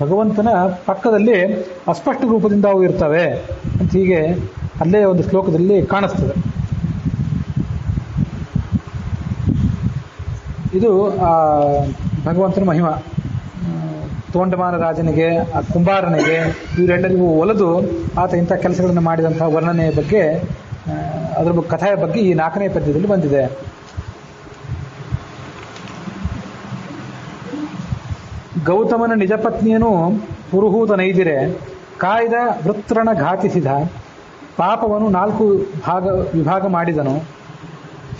ಭಗವಂತನ ಪಕ್ಕದಲ್ಲಿ ಅಸ್ಪಷ್ಟ ರೂಪದಿಂದ ಅವು ಇರ್ತವೆ ಅಂತ ಹೀಗೆ ಅಲ್ಲೇ ಒಂದು ಶ್ಲೋಕದಲ್ಲಿ ಕಾಣಿಸ್ತದೆ. ಇದು ಭಗವಂತನ ಮಹಿಮಾ. ತೋಂಡಮಾನ ರಾಜನಿಗೆ, ಆ ಕುಂಬಾರನಿಗೆ, ಇವರೆಲ್ಲರಿಗೂ ಒಲಿದು ಆತ ಇಂಥ ಕೆಲಸಗಳನ್ನು ಮಾಡಿದಂತಹ ವರ್ಣನೆಯ ಬಗ್ಗೆ, ಅದರ ಕಥೆಯ ಬಗ್ಗೆ ಈ 4ನೇ ಪದ್ಯದಲ್ಲಿ ಬಂದಿದೆ. ಗೌತಮನ ನಿಜ ಪತ್ನಿಯನು ಪುರುಹೂತ ನೈದಿರೆ ಕಾಯ್ದ ವೃತ್ರಣ ಘಾತಿಸಿದ, ಪಾಪವನ್ನು 4 ವಿಭಾಗ ಮಾಡಿದನು.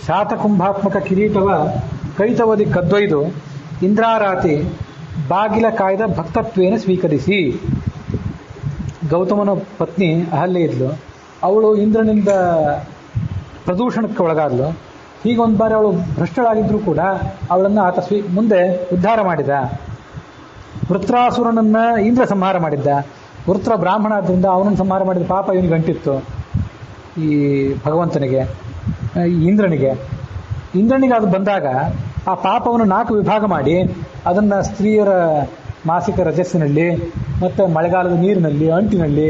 ಶಾತಕುಂಭಾತ್ಮಕ ಕಿರೀಟವ ಕೈತವದಿ ಕದ್ದೊಯ್ದು ಇಂದ್ರಾರಾತಿ ಬಾಗಿಲ ಕಾಯ್ದ ಭಕ್ತತ್ವೇನ ಸ್ವೀಕರಿಸಿ. ಗೌತಮನ ಪತ್ನಿ ಅಹಲ್ಯೆ ಇದ್ಲು, ಅವಳು ಇಂದ್ರನಿಂದ ಪ್ರದೂಷಣಕ್ಕೆ ಒಳಗಾದ್ಲು. ಹೀಗೊಂದು ಬಾರಿ ಅವಳು ಭ್ರಷ್ಟಳಾಗಿದ್ರೂ ಕೂಡ ಅವಳನ್ನು ಆತ ಮುಂದೆ ಉದ್ಧಾರ ಮಾಡಿದ. ವೃತ್ರಾಸುರನನ್ನ ಇಂದ್ರ ಸಂಹಾರ ಮಾಡಿದ್ದ. ವೃತ್ರ ಬ್ರಾಹ್ಮಣ ಆದ್ದರಿಂದ ಅವನನ್ನು ಸಂಹಾರ ಮಾಡಿದ ಪಾಪ ಇವನಿಗೆ ಅಂಟಿತ್ತು, ಈ ಭಗವಂತನಿಗೆ, ಇಂದ್ರನಿಗೆ ಅದು ಬಂದಾಗ ಆ ಪಾಪವನ್ನು 4 ವಿಭಾಗ ಮಾಡಿ ಅದನ್ನು ಸ್ತ್ರೀಯರ ಮಾಸಿಕ ರಜಸ್ಸಿನಲ್ಲಿ, ಮತ್ತು ಮಳೆಗಾಲದ ನೀರಿನಲ್ಲಿ, ಅಂಟಿನಲ್ಲಿ,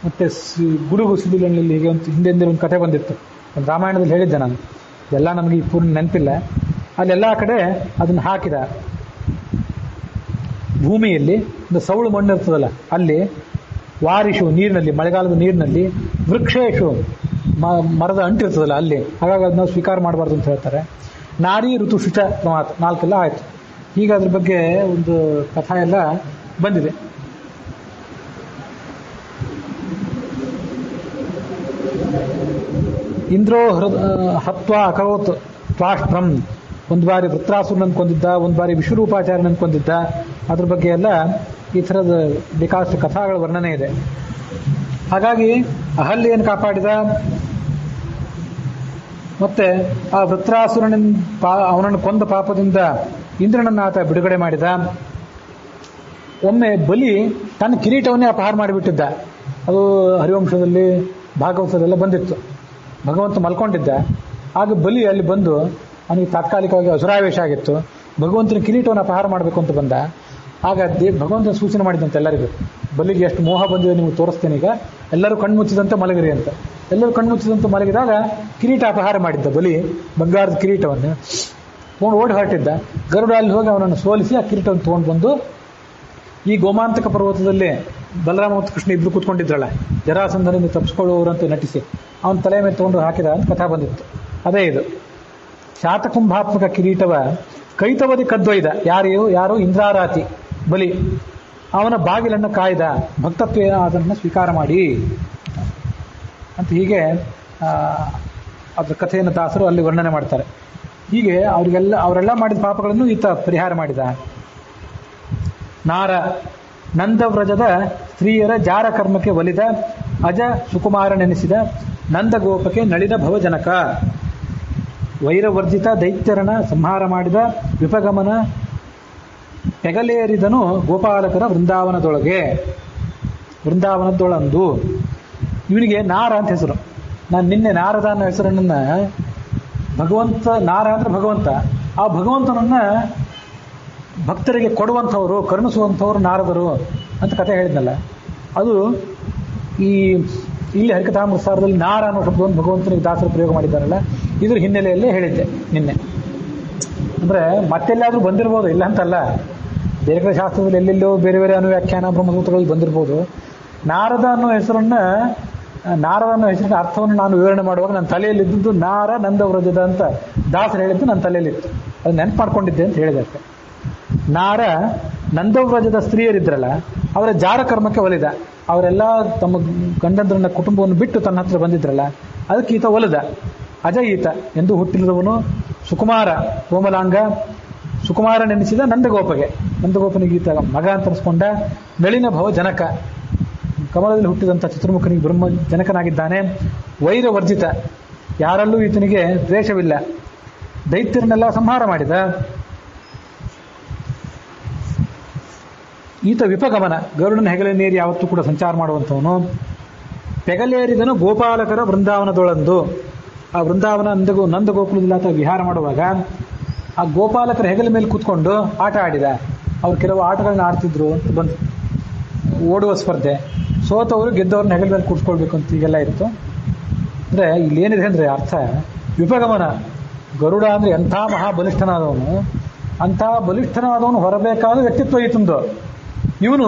ಮತ್ತು ಗುಡುಗು ಸಿಡಿಲಿನಲ್ಲಿ, ಹೀಗೆ ಒಂದು ಹಿಂದೆ ಒಂದು ಕಥೆ ಬಂದಿತ್ತು, ಒಂದು ರಾಮಾಯಣದಲ್ಲಿ ಹೇಳಿದ್ದೆ ನಾನು, ಎಲ್ಲ ನಮಗೆ ಈ ಪೂರ್ಣ ನೆನಪಿಲ್ಲ. ಅಲ್ಲೆಲ್ಲ ಕಡೆ ಅದನ್ನು ಹಾಕಿದ. ಭೂಮಿಯಲ್ಲಿ ಒಂದು ಸೌಳು ಮಣ್ಣು ಇರ್ತದಲ್ಲ, ಅಲ್ಲಿ ವಾರಿಷು ನೀರಿನಲ್ಲಿ, ಮಳೆಗಾಲದ ನೀರಿನಲ್ಲಿ, ವೃಕ್ಷೇಶು ಮರದ ಅಂಟಿರ್ತದಲ್ಲ ಅಲ್ಲಿ, ಹಾಗಾಗಿ ಅದನ್ನ ನಾವು ಸ್ವೀಕಾರ ಮಾಡಬಾರ್ದು ಅಂತ ಹೇಳ್ತಾರೆ. ನಾರಿ ಋತು ಶುಚ ಮಾತು 4 ಆಯಿತು. ಈಗ ಅದ್ರ ಬಗ್ಗೆ ಒಂದು ಕಥಾ ಎಲ್ಲ ಬಂದಿದೆ. ಇಂದ್ರೋ ಹತ್ವ ಅಕರೋತ್ ತ್ವಾಷ್ಟ್ರಂ, ಒಂದು ಬಾರಿ ವೃತ್ರಾಸುರನನ್ನು ಕೊಂದಿದ್ದ, ಒಂದು ಬಾರಿ ವಿಶ್ವರೂಪಾಚಾರ್ಯನನ್ನು ಕೊಂದಿದ್ದ. ಅದ್ರ ಬಗ್ಗೆ ಎಲ್ಲ ಈ ಥರದ ಬೇಕಾದಷ್ಟು ಕಥಾಗಳ ವರ್ಣನೆ ಇದೆ. ಹಾಗಾಗಿ ಅಹಲ್ಯೆಯನ್ನು ಕಾಪಾಡಿದ, ಮತ್ತೆ ಆ ವೃತ್ರಾಸುರನಿಂದ ಅವನನ್ನು ಕೊಂದ ಪಾಪದಿಂದ ಇಂದ್ರನನ್ನು ಆತ ಬಿಡುಗಡೆ ಮಾಡಿದ. ಒಮ್ಮೆ ಬಲಿ ತನ್ನ ಕಿರೀಟವನ್ನೇ ಅಪಹಾರ ಮಾಡಿಬಿಟ್ಟಿದ್ದ. ಅದು ಹರಿವಂಶದಲ್ಲಿ, ಭಾಗವತದೆಲ್ಲ ಬಂದಿತ್ತು. ಭಗವಂತ ಮಲ್ಕೊಂಡಿದ್ದ, ಆಗ ಬಲಿ ಅಲ್ಲಿ ಬಂದು ಅವನಿಗೆ ತಾತ್ಕಾಲಿಕವಾಗಿ ಅಸುರಾವೇಶ ಆಗಿತ್ತು. ಭಗವಂತನ ಕಿರೀಟವನ್ನು ಅಪಹಾರ ಮಾಡಬೇಕು ಅಂತ ಬಂದ. ಆಗ ಭಗವಂತನ ಸೂಚನೆ ಮಾಡಿದಂತೆ ಎಲ್ಲರಿಗೂ, ಬಲಿಗೆ ಎಷ್ಟು ಮೋಹ ಬಂದಿದೆ ನಿಮಗೆ ತೋರಿಸ್ತೇನೆ, ಈಗ ಎಲ್ಲರೂ ಕಣ್ಮುಚ್ಚಿದಂತೆ ಮಲಗಿರಿ ಅಂತ. ಎಲ್ಲರೂ ಕಣ್ಮುಚ್ಚಿದಂತೆ ಮಲಗಿದಾಗ ಕಿರೀಟ ಅಪಹಾರ ಮಾಡಿದ್ದ ಬಲಿ, ಬಂಗಾರದ ಕಿರೀಟವನ್ನು ತೊಗೊಂಡು ಓಡಿ ಹೊರಟಿದ್ದ. ಗರುಡ ಅಲ್ಲಿ ಹೋಗಿ ಅವನನ್ನು ಸೋಲಿಸಿ ಆ ಕಿರೀಟವನ್ನು ತೊಗೊಂಡು ಬಂದು ಈ ಗೋಮಾಂತಕ ಪರ್ವತದಲ್ಲಿ ಬಲರಾಮ ಮತ್ತು ಕೃಷ್ಣ ಇಬ್ಬರು ಕೂತ್ಕೊಂಡಿದ್ರಲ್ಲ, ಜರಾಸಂಧನಿಂದ ತಪ್ಪಿಸ್ಕೊಳ್ಳುವವರಂತೆ ನಟಿಸಿ ಅವನ ತಲೆ ಮೇಲೆ ತೊಗೊಂಡು ಹಾಕಿದ ಅಂತ ಕಥಾ ಬಂದಿತ್ತು. ಅದೇ ಇದು. ಶಾತಕುಂಭಾತ್ಮಕ ಕಿರೀಟವ ಕೈತವದಿ ಕದ್ದೊಯ್ದ, ಯಾರು ಇಂದ್ರಾರಾತಿ ಬಲಿ, ಅವನ ಬಾಗಿಲನ್ನು ಕಾಯ್ದ, ಭಕ್ತತ್ವ ಅದನ್ನು ಸ್ವೀಕಾರ ಮಾಡಿ ಅಂತ ಹೀಗೆ ಅದರ ಕಥೆಯನ್ನು ದಾಸರು ಅಲ್ಲಿ ವರ್ಣನೆ ಮಾಡ್ತಾರೆ. ಹೀಗೆ ಅವರೆಲ್ಲ ಮಾಡಿದ ಪಾಪಗಳನ್ನು ಈತ ಪರಿಹಾರ ಮಾಡಿದ. ನಾರ ನಂದವ್ರಜದ ಸ್ತ್ರೀಯರ ಜಾರ ಕರ್ಮಕ್ಕೆ ಒಲಿದ, ಅಜ ಸುಕುಮಾರನೆನಿಸಿದ ನಂದಗೋಪಕ್ಕೆ ನಳಿದ ಭವಜನಕ, ವೈರವರ್ಜಿತ ದೈತ್ಯರನ ಸಂಹಾರ ಮಾಡಿದ ವಿಪಗಮನ ಪೆಗಲೇರಿದನು ಗೋಪಾಲಕರ ವೃಂದಾವನದೊಳಗೆ. ವೃಂದಾವನದೊಳಂದು. ಇವನಿಗೆ ನಾರ ಅಂತ ಹೆಸರು. ನಾನು ನಿನ್ನೆ ನಾರದ ಅನ್ನೋ ಹೆಸರನ್ನ ಭಗವಂತ, ನಾರ ಅಂದ್ರೆ ಭಗವಂತ, ಆ ಭಗವಂತನನ್ನ ಭಕ್ತರಿಗೆ ಕೊಡುವಂಥವರು, ಕರುಣಿಸುವಂಥವ್ರು ನಾರದರು ಅಂತ ಕಥೆ ಹೇಳಿದ್ನಲ್ಲ, ಅದು ಇಲ್ಲಿ ಹರಿಕಥಾಮೃತಸಾರದಲ್ಲಿ ನಾರ ಅನ್ನೋ ಶಬ್ದವನ್ನು ಭಗವಂತನಿಗೆ ದಾಸರು ಪ್ರಯೋಗ ಮಾಡಿದ್ದಾರಲ್ಲ, ಇದ್ರ ಹಿನ್ನೆಲೆಯಲ್ಲೇ ಹೇಳಿದ್ದೆ ನಿನ್ನೆ. ಅಂದರೆ ಮತ್ತೆಲ್ಲಾದರೂ ಬಂದಿರ್ಬೋದು, ಇಲ್ಲ ಅಂತಲ್ಲ, ಬೇರೆ ಕಡೆ ಶಾಸ್ತ್ರದಲ್ಲಿ ಎಲ್ಲೆಲ್ಲೋ ಬೇರೆ ಬೇರೆ ಅನುವ್ಯಾಖ್ಯಾನ ಬ್ರಹ್ಮಸೂತ್ರಗಳಲ್ಲಿ ಬಂದಿರ್ಬೋದು. ನಾರದ ಅನ್ನೋ ಹೆಸರಿನ ಅರ್ಥವನ್ನು ನಾನು ವಿವರಣೆ ಮಾಡುವಾಗ ನನ್ನ ತಲೆಯಲ್ಲಿದ್ದು ನಾರ ನಂದವ್ರಜದ ಅಂತ ದಾಸರು ಹೇಳಿದ್ದು ನನ್ನ ತಲೆಯಲ್ಲಿತ್ತು, ಅದು ನೆನಪು ಮಾಡ್ಕೊಂಡಿದ್ದೆ ಅಂತ ಹೇಳಿದಕ್ಕೆ. ನಾರ ನಂದವ್ರಜದ ಸ್ತ್ರೀಯರಿದ್ರಲ್ಲ, ಅವರ ಜಾರ ಕರ್ಮಕ್ಕೆ ಒಲಿದ. ಅವರೆಲ್ಲ ತಮ್ಮ ಗಂಡಂದ್ರನ್ನ ಕುಟುಂಬವನ್ನು ಬಿಟ್ಟು ತನ್ನ ಹತ್ರ ಬಂದಿದ್ರಲ್ಲ, ಅದಕ್ಕೆ ಈತ ಒಲಿದ. ಅಜ ಈತ ಎಂದು ಹುಟ್ಟಿಲ್ಲದವನು, ಸುಕುಮಾರ ಕೋಮಲಾಂಗ, ಸುಕುಮಾರ ನೆನೆಸಿದ ನಂದಗೋಪನಿಗೆ ಈತ ಮಗ ಅಂತ ಅನಿಸ್ಕೊಂಡ. ನಳಿನ ಭವ ಜನಕ, ಕಮಲದಲ್ಲಿ ಹುಟ್ಟಿದಂಥ ಚತುರ್ಮುಖನಿಗೆ ಬ್ರಹ್ಮ ಜನಕನಾಗಿದ್ದಾನೆ. ವೈರವರ್ಜಿತ, ಯಾರಲ್ಲೂ ಈತನಿಗೆ ದ್ವೇಷವಿಲ್ಲ. ದೈತ್ಯರನ್ನೆಲ್ಲ ಸಂಹಾರ ಮಾಡಿದ. ಈತ ವಿಪಗಮನ, ಗರುಡನ ಹೆಗಲನ್ನೇರಿ ಯಾವತ್ತೂ ಕೂಡ ಸಂಚಾರ ಮಾಡುವಂಥವನು. ಪೆಗಲೇರಿದನು ಗೋಪಾಲಕರ ವೃಂದಾವನದೊಳಂದು. ಆ ವೃಂದಾವನ ನಂದಗೋಕುಲದಲ್ಲಿ ಆತ ವಿಹಾರ ಮಾಡುವಾಗ ಆ ಗೋಪಾಲಕರ ಹೆಗಲ ಮೇಲೆ ಕೂತ್ಕೊಂಡು ಆಟ ಆಡಿದ. ಅವ್ರು ಕೆಲವು ಆಟಗಳನ್ನ ಆಡ್ತಿದ್ರು ಅಂತ ಬಂತು. ಓಡುವ ಸ್ಪರ್ಧೆ, ಸೋತವರು ಗೆದ್ದವ್ರನ್ನ ಹೆಗಲ ಮೇಲೆ ಕೂತ್ಕೊಳ್ಬೇಕು ಅಂತ ಈಗೆಲ್ಲ ಇತ್ತು. ಅಂದರೆ ಇಲ್ಲೇನಿದೆ ಅಂದರೆ ಅರ್ಥ, ವಿಪಗಮನ. ಗರುಡ ಅಂದರೆ ಎಂಥ ಮಹಾಬಲಿಷ್ಠನಾದವನು, ಅಂಥ ಬಲಿಷ್ಠನಾದವನು ಹೊರಬೇಕಾದ ವ್ಯಕ್ತಿತ್ವ ಈತಂದು. ಇವನು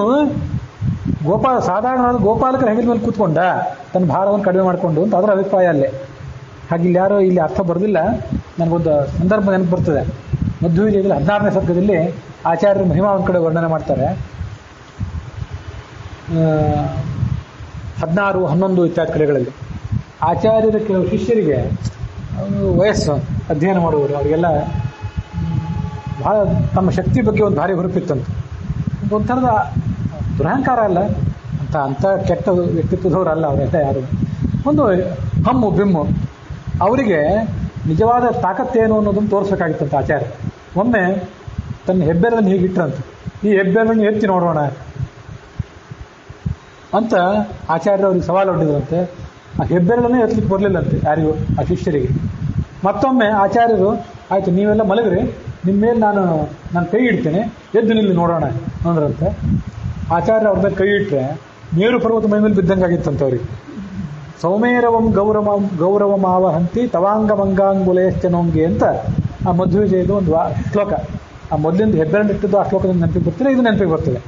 ಸಾಧಾರಣವಾದ ಗೋಪಾಲಕರ ಹೆಗಲ ಮೇಲೆ ಕೂತ್ಕೊಂಡ ತನ್ನ ಭಾರವನ್ನು ಕಡಿಮೆ ಮಾಡಿಕೊಂಡು ಅಂತ ಅದರ ಅಭಿಪ್ರಾಯ ಅಲ್ಲೇ. ಹಾಗೆ ಯಾರೋ ಇಲ್ಲಿ ಅರ್ಥ ಬರೋದಿಲ್ಲ. ನನಗೊಂದು ಸಂದರ್ಭ ನೆನಪು ಬರ್ತದೆ. ಮಧ್ವವಿಜಯದಲ್ಲಿ 16ನೇ ಸರ್ಗದಲ್ಲಿ ಆಚಾರ್ಯರು ಮಹಿಮಾ ಒಂದು ಕಡೆ ವರ್ಣನೆ ಮಾಡ್ತಾರೆ. 16, 11 ಇತ್ಯಾದಿ ಕಡೆಗಳಲ್ಲಿ ಆಚಾರ್ಯರ ಕೆಲವು ಶಿಷ್ಯರಿಗೆ ವಯಸ್ಸು ಅಧ್ಯಯನ ಮಾಡುವವರು, ಅವರಿಗೆಲ್ಲ ಬಹಳ ತಮ್ಮ ಶಕ್ತಿ ಬಗ್ಗೆ ಒಂದು ಭಾರಿ ಹುರುಪಿತ್ತಂತ. ಒಂಥರದ ದುರಹಂಕಾರ ಅಲ್ಲ, ಅಂಥ ಕೆಟ್ಟ ವ್ಯಕ್ತಿತ್ವದವರಲ್ಲ ಅವರೆಲ್ಲ ಯಾರು. ಒಂದು ಹಮ್ಮು ಬಿಮ್ಮು. ಅವರಿಗೆ ನಿಜವಾದ ತಾಕತ್ತೇನು ಅನ್ನೋದನ್ನು ತೋರಿಸ್ಬೇಕಾಗಿತ್ತಂತ ಆಚಾರ್ಯ. ಒಮ್ಮೆ ತನ್ನ ಹೆಬ್ಬೆರಳನ್ನು ಹೀಗಿಟ್ರಂತ, ಈ ಹೆಬ್ಬೆರಳನ್ನು ಎತ್ತಿ ನೋಡೋಣ ಅಂತ ಆಚಾರ್ಯರು ಅವ್ರಿಗೆ ಸವಾಲು ಹೊಡ್ಡಿದ್ರಂತೆ. ಆ ಹೆಬ್ಬೆರಳನ್ನೇ ಎತ್ತಲಿಕ್ಕೆ ಬರಲಿಲ್ಲಂತೆ ಯಾರಿಗೂ, ಆ ಶಿಷ್ಯರಿಗೆ. ಮತ್ತೊಮ್ಮೆ ಆಚಾರ್ಯರು, ಆಯಿತು ನೀವೆಲ್ಲ ಮಲಗ್ರಿ, ನಿಮ್ಮ ಮೇಲೆ ನಾನು ಕೈ ಇಡ್ತೇನೆ, ಎದ್ದು ನಿಲ್ಲಿ ನೋಡೋಣ ಅಂದ್ರಂತೆ. ಆಚಾರ್ಯ ಅವ್ರ ಮೇಲೆ ಕೈ ಇಟ್ಟರೆ ಮೇರು ಪರ್ವತ ಮೈ ಮೇಲೆ ಬಿದ್ದಂಗಾಗಿತ್ತಂತ ಅವ್ರಿಗೆ. ಸೌಮೇರವಂ ಗೌರವಮಾವಹಂತಿ ತವಾಂಗಮಂಗಾಂಗುಲೇಶ್ಚನೋಂಗೆ ಅಂತ ಆ ಮಧ್ವವಿಜಯದ ಒಂದು ಶ್ಲೋಕ. ಆ ಮೊದಲಿಂದ ಹೆಬ್ಬೆರಳಿಟ್ಟಿದ್ದು ಆ ಶ್ಲೋಕದಿಂದ ನೆನಪಿಗೆ ಬರ್ತಿಲ್ಲ, ಇದು ನೆನಪಿಗೆ ಬರ್ತದೆ.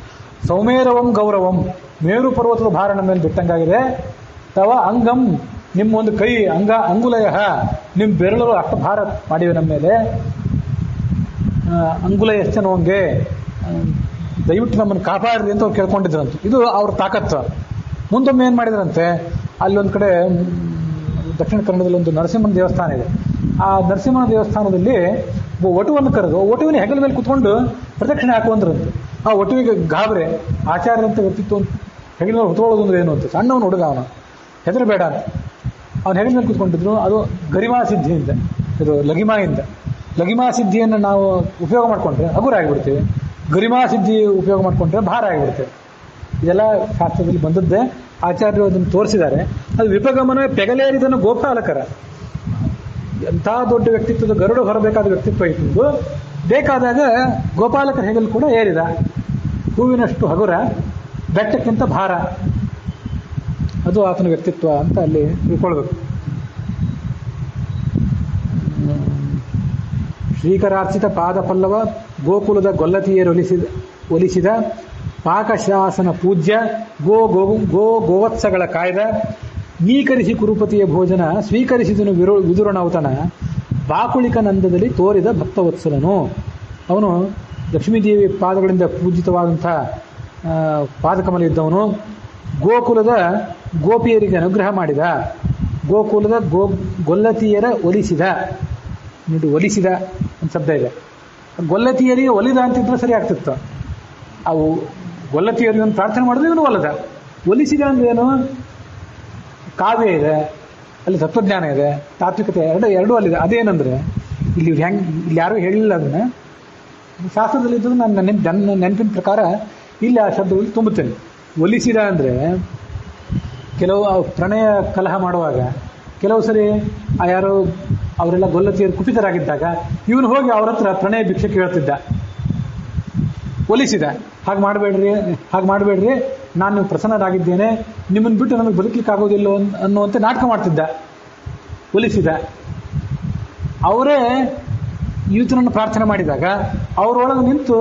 ಸೌಮೇರವಂ ಗೌರವಂ, ಮೇರು ಪರ್ವತದ ಭಾರ ನಮ್ಮ ಮೇಲೆ ಬಿಟ್ಟಂಗಾಗಿದೆ. ತವ ಅಂಗಂ, ನಿಮ್ಮ ಒಂದು ಕೈ, ಅಂಗುಲಯ, ನಿಮ್ಮ ಬೆರಳು ಅಷ್ಟು ಭಾರ ಮಾಡಿವೆ ನಮ್ಮ ಮೇಲೆ. ಅಂಗುಲಯ ಎಷ್ಟನೋಂಗೆ, ದಯವಿಟ್ಟು ನಮ್ಮನ್ನು ಕಾಪಾಡ್ರಿ ಅಂತ ಅವ್ರು ಕೇಳ್ಕೊಂಡಿದ್ರಂತೆ. ಇದು ಅವ್ರ ತಾಕತ್ತು. ಮುಂದೊಮ್ಮೆ ಏನು ಮಾಡಿದ್ರಂತೆ, ಅಲ್ಲೊಂದು ಕಡೆ ದಕ್ಷಿಣ ಕನ್ನಡದಲ್ಲಿ ಒಂದು ನರಸಿಂಹನ ದೇವಸ್ಥಾನ ಇದೆ. ಆ ನರಸಿಂಹನ ದೇವಸ್ಥಾನದಲ್ಲಿ ಒಟುವನ್ನು ಕರೆದು ಒಟುವಿನ ಹೆಗಲ ಮೇಲೆ ಕುತ್ಕೊಂಡು ಪ್ರದಕ್ಷಿಣೆ ಹಾಕುವಂದ್ರಂತೆ. ಆ ಒಟುವಿಗೆ ಗಾಬರೆ, ಆಚಾರ್ಯಂತ ವ್ಯಕ್ತಿತ್ವ ಹೆಗಲ ಮೇಲೆ ಹೊತ್ಕೊಳ್ಳೋದು ಅಂದ್ರೆ ಏನು ಅಂತ. ಸಣ್ಣವನು ಹುಡುಗ, ಅವನು ಹೆದರಬೇಡ ಅಂತ ಅವನ ಹೆಗಲ ಮೇಲೆ ಕುತ್ಕೊಂಡಿದ್ರು. ಅದು ಗರಿಮಾ ಸಿದ್ಧಿಯಿಂದ, ಇದು ಲಘಿಮಾ ಸಿದ್ಧಿಯನ್ನು ನಾವು ಉಪಯೋಗ ಮಾಡಿಕೊಂಡ್ರೆ ಹಗುರ ಆಗಿಬಿಡ್ತೀವಿ, ಗರಿಮಾ ಸಿದ್ಧಿ ಉಪಯೋಗ ಮಾಡಿಕೊಂಡ್ರೆ ಭಾರ ಆಗಿಬಿಡ್ತೇವೆ. ಇದೆಲ್ಲ ಶಾಸ್ತ್ರದಲ್ಲಿ ಬಂದದ್ದೇ, ಆಚಾರ್ಯರು ಅದನ್ನು ತೋರಿಸಿದ್ದಾರೆ. ಅದು ವಿಪಗಮನ, ಪೆಗಲೇರಿದನು ಗೋಪಾಲಕರ. ಎಂಥ ದೊಡ್ಡ ವ್ಯಕ್ತಿತ್ವದ ಗರುಡ ಹೊರಬೇಕಾದ ವ್ಯಕ್ತಿತ್ವ ಇತ್ತು. ಬೇಕಾದಾಗ ಗೋಪಾಲಕರ ಹೆಗಲು ಕೂಡ ಏರಿದ. ಹೂವಿನಷ್ಟು ಹಗುರ, ಬೆಟ್ಟಕ್ಕಿಂತ ಭಾರ. ಅದು ಆತನ ವ್ಯಕ್ತಿತ್ವ ಅಂತ ಅಲ್ಲಿ ತಿಳ್ಕೊಳ್ಬೇಕು. ಶ್ರೀಕರಾರ್ಚಿತ ಪಾದಪಲ್ಲವ ಗೋಕುಲದ ಗೊಲ್ಲತಿಯರು ಒಲಿಸಿದ ಪಾಕಶಾಸನ ಪೂಜ್ಯ ಗೋವತ್ಸಗಳ ಕಾಯ್ದ ನೀಕರಿಸಿ ಕುರುಪತಿಯ ಭೋಜನ ಸ್ವೀಕರಿಸಿದನು ವಿದುರನೌತನ ಬಾಕುಳಿಕ ನಂದದಲ್ಲಿ ತೋರಿದ ಭಕ್ತವತ್ಸಲನು. ಅವನು ಲಕ್ಷ್ಮೀದೇವಿ ಪಾದಗಳಿಂದ ಪೂಜಿತವಾದಂಥ ಪಾದಕಮಲ ಇದ್ದವನು. ಗೋಕುಲದ ಗೋಪಿಯರಿಗೆ ಅನುಗ್ರಹ ಮಾಡಿದ. ಗೋಕುಲದ ಗೊಲ್ಲತಿಯರ ಒಲಿಸಿದ. ನೋಡಿ, ಒಲಿಸಿದ ಒಂದು ಶಬ್ದ ಇದೆ. ಗೊಲ್ಲತಿಯರಿಗೆ ಒಲಿದ ಅಂತಿದ್ರೆ ಸರಿ ಆಗ್ತಿತ್ತು. ಅವು ಗೊಲ್ಲತಿಯರಿಗೆ ಒಂದು ಪ್ರಾರ್ಥನೆ ಮಾಡಿದ್ರೆ ಇವನು ಒಲದ. ಒಲಿಸಿದ ಅಂದ್ರೆ ಏನು? ಕಾವ್ಯ ಇದೆ, ಅಲ್ಲಿ ತತ್ವಜ್ಞಾನ ಇದೆ, ತಾತ್ವಿಕತೆ ಎರಡೂ ಅಲ್ಲಿದೆ. ಅದೇನಂದ್ರೆ ಇಲ್ಲಿ ಯಾರೂ ಹೇಳಿಲ್ಲ ಅದನ್ನ, ಶಾಸ್ತ್ರದಲ್ಲಿ ಇದ್ದದ್ದು ನನ್ನ ನೆನಪಿನ ಪ್ರಕಾರ ಇಲ್ಲಿ ಆ ಶಬ್ದಗಳು ತುಂಬುತ್ತೇನೆ. ಒಲಿಸಿದ ಅಂದರೆ ಕೆಲವು ಪ್ರಣಯ ಕಲಹ ಮಾಡುವಾಗ ಕೆಲವು ಸರಿ ಯಾರು ಅವರೆಲ್ಲ ಗೊಲ್ಲತಿಯರು ಕುಪಿತರಾಗಿದ್ದಾಗ ಇವನು ಹೋಗಿ ಅವ್ರ ಹತ್ರ ಪ್ರಣಯ ಭಿಕ್ಷೆ ಕೇಳ್ತಿದ್ದ. ಒಲಿಸಿದ, ಹಾಗೆ ಮಾಡಬೇಡ್ರಿ, ನಾನು ಪ್ರಸನ್ನರಾಗಿದ್ದೇನೆ, ನಿಮ್ಮನ್ನು ಬಿಟ್ಟು ನನಗೆ ಬದುಕಲಿಕ್ಕಾಗೋದಿಲ್ಲ ಅನ್ನುವಂತೆ ನಾಟಕ ಮಾಡ್ತಿದ್ದ. ಒಲಿಸಿದ. ಅವರೇ ಈತನನ್ನು ಪ್ರಾರ್ಥನೆ ಮಾಡಿದಾಗ ಅವರೊಳಗೆ ನಿಂತು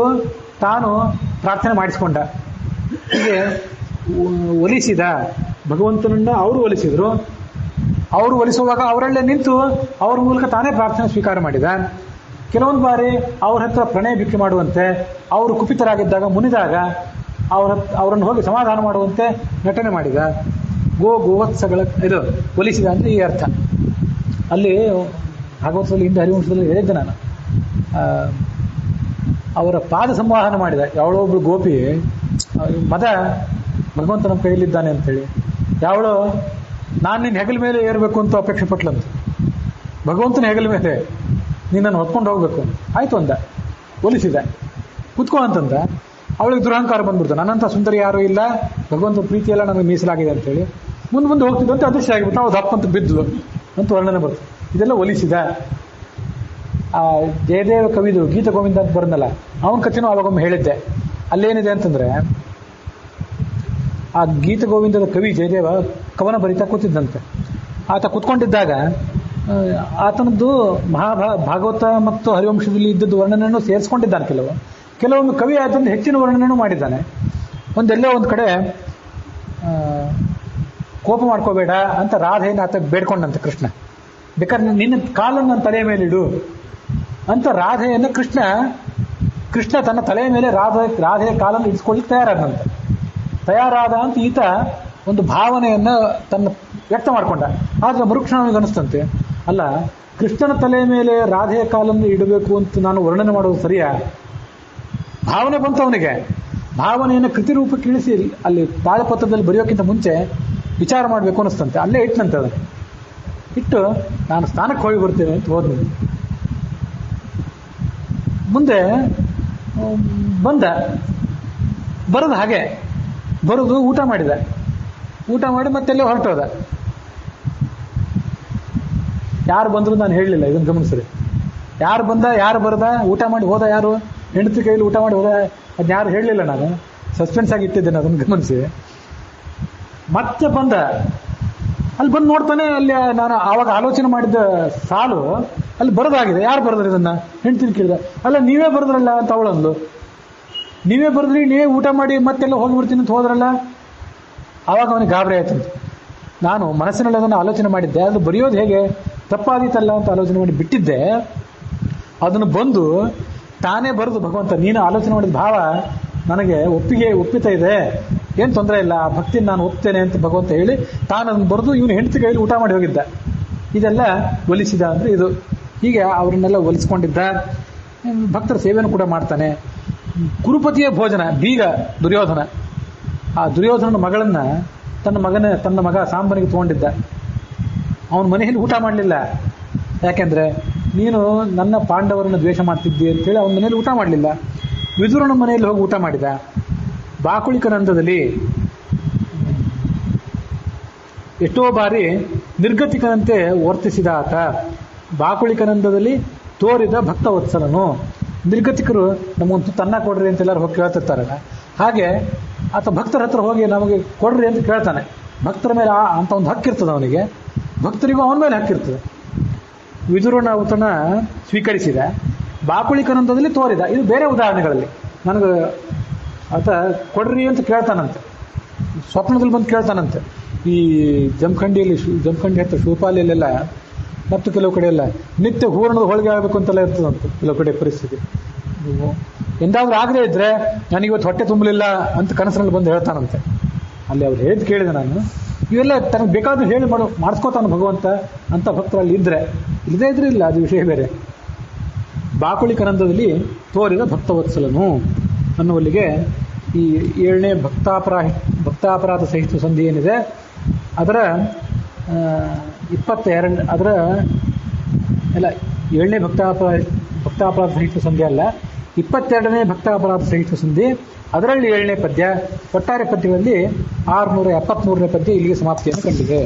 ತಾನು ಪ್ರಾರ್ಥನೆ ಮಾಡಿಸ್ಕೊಂಡ. ಹೀಗೆ ಒಲಿಸಿದ ಭಗವಂತನನ್ನ ಅವರು ಒಲಿಸಿದ್ರು. ಅವರು ಒಲಿಸುವಾಗ ಅವರಲ್ಲೇ ನಿಂತು ಅವ್ರ ಮೂಲಕ ತಾನೇ ಪ್ರಾರ್ಥನೆ ಸ್ವೀಕಾರ ಮಾಡಿದ. ಕೆಲವೊಂದು ಬಾರಿ ಅವ್ರ ಹತ್ರ ಪ್ರಣಯ ಭಿಕ್ಷೆ ಮಾಡುವಂತೆ, ಅವರು ಕುಪಿತರಾಗಿದ್ದಾಗ ಮುನಿದಾಗ ಅವರನ್ನು ಹೋಗಿ ಸಮಾಧಾನ ಮಾಡುವಂತೆ ನಟನೆ ಮಾಡಿದ. ಗೋವತ್ಸಗಳ ಇದು ಒಲಿಸಿದ ಅಂದರೆ ಈ ಅರ್ಥ. ಅಲ್ಲಿ ಭಾಗವತದಲ್ಲಿ ಹಿಂದೆ ಹರಿವಂಶದಲ್ಲಿ ಹೇಳಿದ್ದೆ ನಾನು, ಅವರ ಪಾದ ಸಂವಾಹನ ಮಾಡಿದ. ಯಾವಳೋ ಒಬ್ಳು ಗೋಪಿ ಮದ ಭಗವಂತನ ಕೈಯಲ್ಲಿದ್ದಾನೆ ಅಂತೇಳಿ, ಯಾವಳು ನಾನು ನಿನ್ನ ಹೆಗಲ ಮೇಲೆ ಏರಬೇಕು ಅಂತ ಅಪೇಕ್ಷೆ ಪಟ್ಲಂತ. ಭಗವಂತನ ಹೆಗಲ ಮೇಲೆ ನೀನನ್ನು ಹೊತ್ಕೊಂಡು ಹೋಗ್ಬೇಕು, ಆಯ್ತು ಅಂದ. ಒಲಿಸಿದ. ಕುತ್ಕೋ ಅಂತಂದ. ಅವಳಿಗೆ ದುರಹಂಕಾರ ಬಂದ್ಬಿಡ್ತು, ನನ್ನಂಥ ಸುಂದರಿ ಯಾರೂ ಇಲ್ಲ, ಭಗವಂತನ ಪ್ರೀತಿಯೆಲ್ಲ ನನಗೆ ಮೀಸಲಾಗಿದೆ ಅಂತೇಳಿ ಮುಂದೆ ಹೋಗ್ತಿದ್ದಂತೆ ಅದೃಶ್ಯ ಆಗಿಬಿಟ್ಟು ಅವ್ರು ದಪ್ಪಂತ ಬಿದ್ದು ಅಂತ ವರ್ಣನೆ ಬರ್ತದೆ. ಇದೆಲ್ಲ ಒಲಿಸಿದ. ಆ ಜಯದೇವ ಕವಿದು ಗೀತ ಗೋವಿಂದ ಅಂತ ಬರಂದಲ್ಲ, ಅವನ ಕಥೆನೂ ಅವಾಗೊಮ್ಮೆ ಹೇಳಿದ್ದೆ. ಅಲ್ಲೇನಿದೆ ಅಂತಂದ್ರೆ, ಆ ಗೀತ ಗೋವಿಂದದ ಕವಿ ಜಯದೇವ ಕವನ ಬರಿತಾ ಕೂತಿದ್ದಂತೆ. ಆತ ಕೂತ್ಕೊಂಡಿದ್ದಾಗ ಆತನದ್ದು ಭಾಗವತ ಮತ್ತು ಹರಿವಂಶದಲ್ಲಿ ಇದ್ದದ್ದು ವರ್ಣನೆಯನ್ನು ಸೇರಿಸ್ಕೊಂಡಿದ್ದಾನೆ. ಕೆಲವೊಂದು ಕವಿ ಆತಂದು ಹೆಚ್ಚಿನ ವರ್ಣನೆಯನ್ನು ಮಾಡಿದ್ದಾನೆ. ಒಂದೆಲ್ಲೋ ಒಂದು ಕಡೆ ಕೋಪ ಮಾಡ್ಕೋಬೇಡ ಅಂತ ರಾಧೆಯನ್ನು ಆತ ಬೇಡ್ಕೊಂಡಂತೆ ಕೃಷ್ಣ. ಬೇಕಾದ್ರೆ ನಿನ್ನ ಕಾಲನ್ನು ನನ್ನ ತಲೆಯ ಮೇಲಿಡು ಅಂತ ರಾಧೆಯನ್ನು ಕೃಷ್ಣ ತನ್ನ ತಲೆಯ ಮೇಲೆ ರಾಧೆಯ ಕಾಲನ್ನು ಇಡಿಸ್ಕೊಳ್ಳಿಕ್ಕೆ ತಯಾರಾದ ಅಂತ ಈತ ಒಂದು ಭಾವನೆಯನ್ನು ತನ್ನ ವ್ಯಕ್ತ ಮಾಡಿಕೊಂಡ. ಆದರೆ ಮರುಕ್ಷಣ ಅವನಿಗೆ ಅನಿಸ್ತಂತೆ, ಅಲ್ಲ, ಕೃಷ್ಣನ ತಲೆಯ ಮೇಲೆ ರಾಧೆಯ ಕಾಲನ್ನು ಇಡಬೇಕು ಅಂತ ನಾನು ವರ್ಣನೆ ಮಾಡೋದು ಸರಿಯಾ? ಭಾವನೆ ಬಂತು ಅವನಿಗೆ. ಭಾವನೆಯನ್ನು ಕೃತಿರೂಪಕ್ಕೆ ಇಳಿಸಿ ಅಲ್ಲಿ ತಾಳಪತ್ರದಲ್ಲಿ ಬರೆಯೋಕ್ಕಿಂತ ಮುಂಚೆ ವಿಚಾರ ಮಾಡಬೇಕು ಅನ್ನಿಸ್ತಂತೆ. ಅಲ್ಲೇ ಇಟ್ಟನಂತೆ. ಅದನ್ನು ಇಟ್ಟು ನಾನು ಸ್ಥಾನಕ್ಕೆ ಹೋಗಿ ಬರ್ತೇನೆ ಅಂತ ಹೋದ್ನಿ. ಮುಂದೆ ಬರೋದು ಹಾಗೆ ಬರೋದು, ಊಟ ಮಾಡಿ ಮತ್ತೆಲ್ಲೇ ಹೊರಟೋದ. ಯಾರು ಬಂದ್ರು ನಾನು ಹೇಳಲಿಲ್ಲ, ಇದನ್ನು ಗಮನಿಸ್ರಿ. ಯಾರು ಬಂದ, ಯಾರು ಬರದ, ಊಟ ಮಾಡಿ ಹೋದ ಯಾರು, ಹೆಂಡತಿ ಕೈಯಲ್ಲಿ ಊಟ ಮಾಡಿ ಹೋದ, ಅದನ್ನ ಯಾರು ಹೇಳಲಿಲ್ಲ. ನಾನು ಸಸ್ಪೆನ್ಸ್ ಆಗಿ ಇಟ್ಟಿದ್ದೇನೆ, ಅದನ್ನು ಗಮನಿಸಿ. ಮತ್ತೆ ಬಂದ, ಅಲ್ಲಿ ಬಂದು ನೋಡ್ತಾನೆ, ಅಲ್ಲಿ ನಾನು ಆವಾಗ ಆಲೋಚನೆ ಮಾಡಿದ್ದ ಸಾಲು ಅಲ್ಲಿ ಬರೋದಾಗಿದೆ. ಯಾರು ಬರೆದ್ರಿ ಇದನ್ನ? ಹೆಂಡ್ತಿನ ಕೇಳಿದ. ಅಲ್ಲ, ನೀವೇ ಬರೆದ್ರಲ್ಲ ಅಂತ ಅವಳಂದು. ನೀವೇ ಬರೆದ್ರಿ, ನೀವೇ ಊಟ ಮಾಡಿ ಮತ್ತೆಲ್ಲ ಹೋಗಿಬಿಡ್ತೀನಿ ಅಂತ ಹೋದ್ರಲ್ಲ. ಆವಾಗ ಅವನಿಗೆ ಗಾಬರಿ ಆಯ್ತಂತೆ. ನಾನು ಮನಸ್ಸಿನಲ್ಲಿ ಅದನ್ನು ಆಲೋಚನೆ ಮಾಡಿದ್ದೆ, ಅದು ಬರೆಯೋದು ಹೇಗೆ ತಪ್ಪಾದೀತಲ್ಲ ಅಂತ ಆಲೋಚನೆ ಮಾಡಿ ಬಿಟ್ಟಿದ್ದೆ. ಅದನ್ನು ಬಂದು ತಾನೇ ಬರೆದು, ಭಗವಂತ ನೀನು ಆಲೋಚನೆ ಮಾಡಿದ ಭಾವ ನನಗೆ ಒಪ್ಪಿತಾ ಇದೆ, ಏನು ತೊಂದರೆ ಇಲ್ಲ, ಆ ಭಕ್ತಿನ ನಾನು ಒಪ್ತೇನೆ ಅಂತ ಭಗವಂತ ಹೇಳಿ ತಾನು ಅದನ್ನು ಬರೆದು ಇವನು ಹೆಂಡತಿ ಕೈಯಲ್ಲಿ ಊಟ ಮಾಡಿ ಹೋಗಿದ್ದ. ಇದೆಲ್ಲ ಒಲಿಸಿದ ಅಂದರೆ ಇದು. ಹೀಗೆ ಅವರನ್ನೆಲ್ಲ ಒಲಿಸ್ಕೊಂಡಿದ್ದ. ಭಕ್ತರ ಸೇವೆಯನ್ನು ಕೂಡ ಮಾಡ್ತಾನೆ. ಕುರುಪತಿಯ ಭೋಜನ, ಬೀಗ ದುರ್ಯೋಧನ. ಆ ದುರ್ಯೋಧನನ ಮಗಳನ್ನ ತನ್ನ ಮಗ ಸಾಂಬನಿಗೆ ತಗೊಂಡಿದ್ದ. ಅವನ ಮನೆಯಲ್ಲಿ ಊಟ ಮಾಡಲಿಲ್ಲ. ಯಾಕೆಂದ್ರೆ ನೀನು ನನ್ನ ಪಾಂಡವರನ್ನು ದ್ವೇಷ ಮಾಡ್ತಿದ್ದಿ ಅಂತೇಳಿ ಅವನ ಮನೆಯಲ್ಲಿ ಊಟ ಮಾಡಲಿಲ್ಲ. ವಿದುರನ ಮನೆಯಲ್ಲಿ ಹೋಗಿ ಊಟ ಮಾಡಿದ. ಬಾಕುಳಿಕನಂದದಲ್ಲಿ ಎಷ್ಟೋ ಬಾರಿ ನಿರ್ಗತಿಕನಂತೆ ವರ್ತಿಸಿದ ಆತ. ಬಾಕುಳಿಕನಂದದಲ್ಲಿ ತೋರಿದ ಭಕ್ತವತ್ಸಲನು. ನಿರ್ಗತಿಕರು ನಮಗೊಂದು ತನ್ನ ಕೊಡ್ರಿ ಅಂತ ಎಲ್ಲರೂ ಹೋಗಿ ಕೇಳ್ತಿರ್ತಾರಲ್ಲ, ಹಾಗೆ ಆತ ಭಕ್ತರ ಹತ್ರ ಹೋಗಿ ನಮಗೆ ಕೊಡ್ರಿ ಅಂತ ಕೇಳ್ತಾನೆ. ಭಕ್ತರ ಮೇಲೆ ಅಂತ ಒಂದು ಹಕ್ಕಿರ್ತದೆ ಅವನಿಗೆ, ಭಕ್ತರಿಗೂ ಅವನ ಮೇಲೆ ಹಕ್ಕಿರ್ತದೆ. ವಿದುರನ ಊತನ ಸ್ವೀಕರಿಸಿದ. ಬಾಕುಳಿಕನಂದದಲ್ಲಿ ತೋರಿದ. ಇದು ಬೇರೆ ಉದಾಹರಣೆಗಳಲ್ಲಿ ನನಗೆ ಆತ ಕೊಡ್ರಿ ಅಂತ ಕೇಳ್ತಾನಂತೆ, ಸ್ವಪ್ನದಲ್ಲಿ ಬಂದು ಕೇಳ್ತಾನಂತೆ. ಈ ಜಮಖಂಡಿ ಹತ್ರ ಶಿವಪಾಲಿಯಲ್ಲೆಲ್ಲ ಮತ್ತು ಕೆಲವು ಕಡೆ ಎಲ್ಲ ನಿತ್ಯ ಹೂರಣದ ಹೋಳಿಗೆ ಆಗಬೇಕು ಅಂತೆಲ್ಲ ಇರ್ತದಂತೆ ಕೆಲವು ಕಡೆ ಪರಿಸ್ಥಿತಿ. ಎಂದಾದ್ರೂ ಆಗದೆ ಇದ್ರೆ ನನಗಿವತ್ತು ಹೊಟ್ಟೆ ತುಂಬಲಿಲ್ಲ ಅಂತ ಕನಸಿನಲ್ಲಿ ಬಂದು ಹೇಳ್ತಾನಂತೆ. ಅಲ್ಲಿ ಅವ್ರು ಹೇಳಿದ್ ಕೇಳಿದೆ ನಾನು. ಇವೆಲ್ಲ ತನಗೆ ಬೇಕಾದ್ರೂ ಹೇಳಿ ಮಾಡಿಸ್ಕೋತಾನೆ ಭಗವಂತ ಅಂತ ಭಕ್ತರಲ್ಲಿ ಇದ್ರೆ. ಇಲ್ಲದೇ ಇದ್ರೆ ಇಲ್ಲ, ಅದು ವಿಷಯ ಬೇರೆ. ಬಾಕುಳಿಕನಂದದಲ್ಲಿ ತೋರಿದ ಭಕ್ತವತ್ಸಲನು ಅನ್ನುವಲ್ಲಿಗೆ ಈ 7ನೇ ಭಕ್ತಾಪರಾಧ ಸಹಿತ ಸಂಧಿ ಏನಿದೆ ಅದರ 7ನೇ ಭಕ್ತಾಪರಾಧ ಸಹಿತ ಸಂಧಿ ಅಲ್ಲ, 22ನೇ ಭಕ್ತಾಪರಾಧ ಸಹಿತ ಸಂಧಿ ಅದರಲ್ಲಿ 7ನೇ ಪದ್ಯ. ಒಟ್ಟಾರೆ ಪದ್ಯಗಳಲ್ಲಿ 673ನೇ ಪದ್ಯ ಇಲ್ಲಿಗೆ ಸಮಾಪ್ತಿಯನ್ನು ಕಂಡಿದೆ.